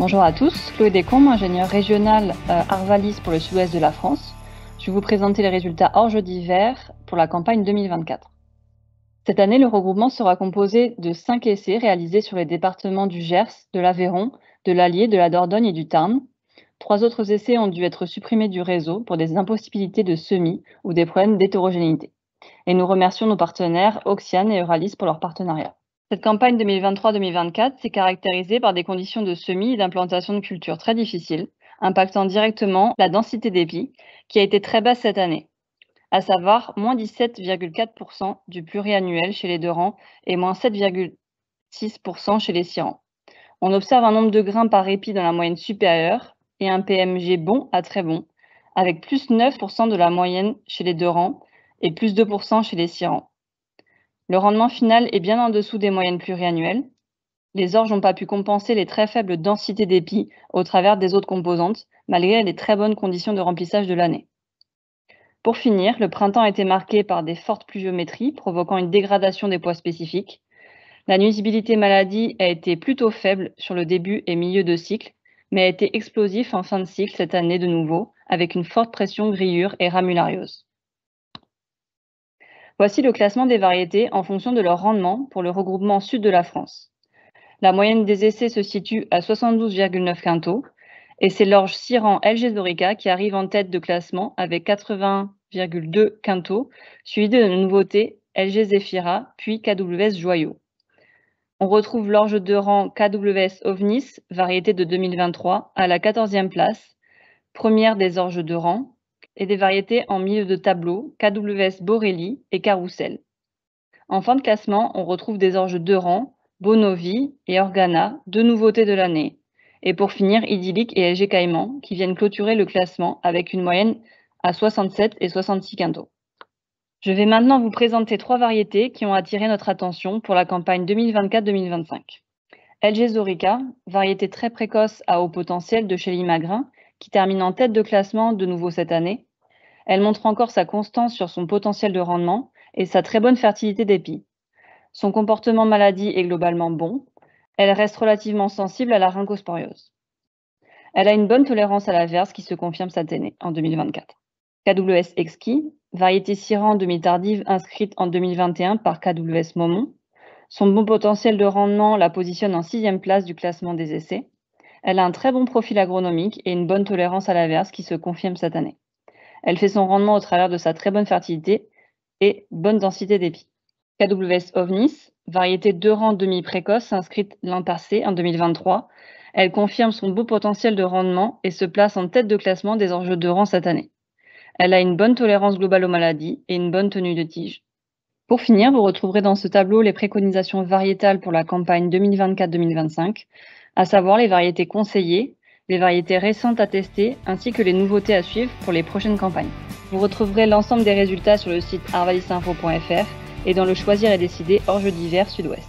Bonjour à tous, Chloé Descombes, ingénieure régionale Arvalis pour le sud-ouest de la France. Je vais vous présenter les résultats orge d'hiver pour la campagne 2024. Cette année, le regroupement sera composé de 5 essais réalisés sur les départements du Gers, de l'Aveyron, de l'Allier, de la Dordogne et du Tarn. 3 autres essais ont dû être supprimés du réseau pour des impossibilités de semis ou des problèmes d'hétérogénéité. Et nous remercions nos partenaires Oxiane et Euralis pour leur partenariat. Cette campagne 2023-2024 s'est caractérisée par des conditions de semis et d'implantation de cultures très difficiles, impactant directement la densité d'épis, qui a été très basse cette année, à savoir moins 17,4% du pluriannuel chez les 2 rangs et moins 7,6% chez les 6 rangs. On observe un nombre de grains par épi dans la moyenne supérieure et un PMG bon à très bon, avec plus 9% de la moyenne chez les 2 rangs et plus 2% chez les 6 rangs. Le rendement final est bien en dessous des moyennes pluriannuelles. Les orges n'ont pas pu compenser les très faibles densités d'épis au travers des autres composantes, malgré les très bonnes conditions de remplissage de l'année. Pour finir, le printemps a été marqué par des fortes pluviométries, provoquant une dégradation des poids spécifiques. La nuisibilité maladie a été plutôt faible sur le début et milieu de cycle, mais a été explosif en fin de cycle cette année de nouveau, avec une forte pression grillure et ramulariose. Voici le classement des variétés en fonction de leur rendement pour le regroupement sud de la France. La moyenne des essais se situe à 72,9 quintaux et c'est l'orge 6 rangs LG Zorica qui arrive en tête de classement avec 80,2 quintaux, suivi de la nouveauté LG Zephyra puis KWS Joyau. On retrouve l'orge 2 rangs KWS Ovnis, variété de 2023, à la 14e place, première des orges 2 rangs, et des variétés en milieu de tableau, KWS Borelli et Carousel. En fin de classement, on retrouve des orges 2 rangs, Bonovi et Organa, 2 nouveautés de l'année. Et pour finir, Idyllique et LG Caïman, qui viennent clôturer le classement avec une moyenne à 67 et 66 quintaux. Je vais maintenant vous présenter 3 variétés qui ont attiré notre attention pour la campagne 2024-2025. LG Zorica, variété très précoce à haut potentiel de chez Limagrin, qui termine en tête de classement de nouveau cette année. Elle montre encore sa constance sur son potentiel de rendement et sa très bonne fertilité d'épis. Son comportement maladie est globalement bon. Elle reste relativement sensible à la rhinchosporiose. Elle a une bonne tolérance à la verse qui se confirme cette année, en 2024. KWS Exquis, variété 6 rangs demi-tardive inscrite en 2021 par KWS Momon. Son bon potentiel de rendement la positionne en 6e place du classement des essais. Elle a un très bon profil agronomique et une bonne tolérance à la verse qui se confirme cette année. Elle fait son rendement au travers de sa très bonne fertilité et bonne densité d'épis. KWS Ovnis, variété 2 rangs demi-précoce inscrite l'an passé en 2023. Elle confirme son beau potentiel de rendement et se place en tête de classement des orges 2 rangs cette année. Elle a une bonne tolérance globale aux maladies et une bonne tenue de tige. Pour finir, vous retrouverez dans ce tableau les préconisations variétales pour la campagne 2024-2025, à savoir les variétés conseillées, les variétés récentes à tester, ainsi que les nouveautés à suivre pour les prochaines campagnes. Vous retrouverez l'ensemble des résultats sur le site arvalisinfo.fr et dans le Choisir et décider orge d'hiver Sud-Ouest.